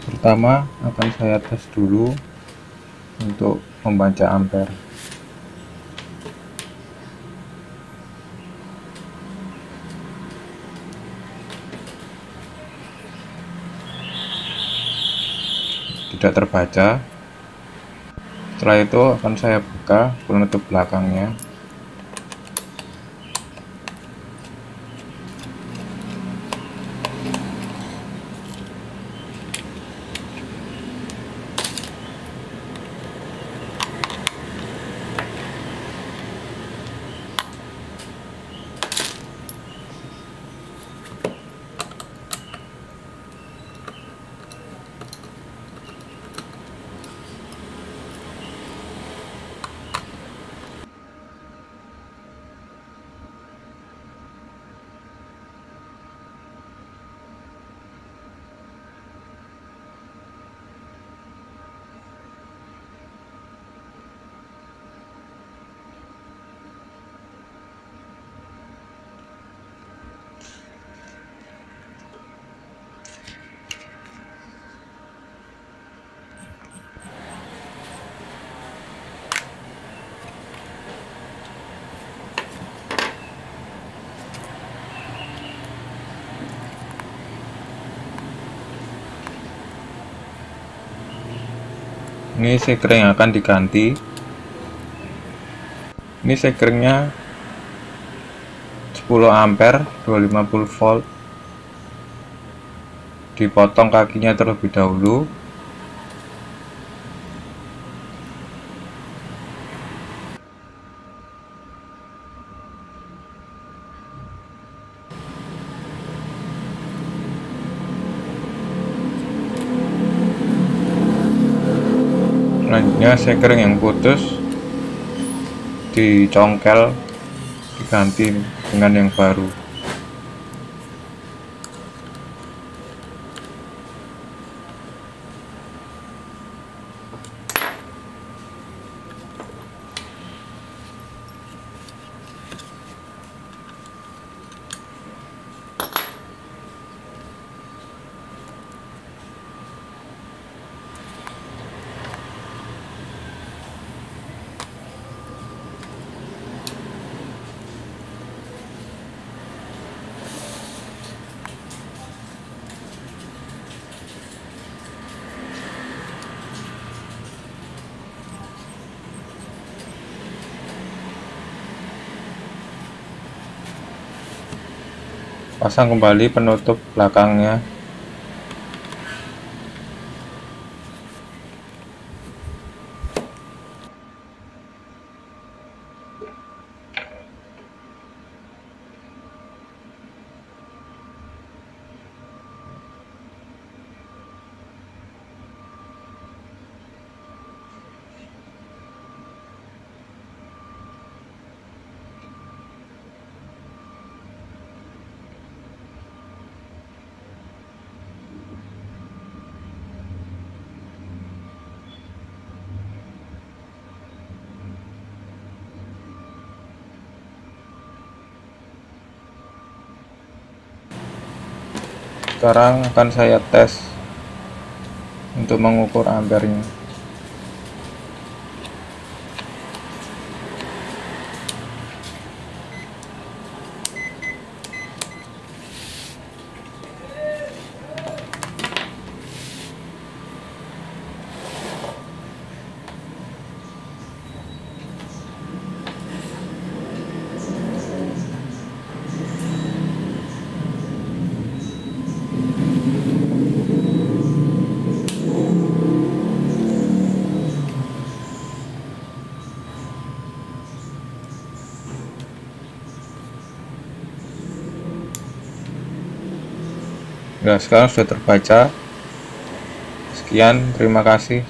Pertama akan saya tes dulu untuk membaca ampere. Tidak terbaca. Setelah itu akan saya buka penutup belakangnya. Ini sekring yang akan diganti. Ini sekringnya 10 ampere 250 volt. Dipotong kakinya terlebih dahulu. Selanjutnya sekring yang putus dicongkel, diganti dengan yang baru. Pasang kembali penutup belakangnya. Sekarang akan saya tes untuk mengukur ampernya. Nah, sekarang sudah terbaca. Sekian, terima kasih.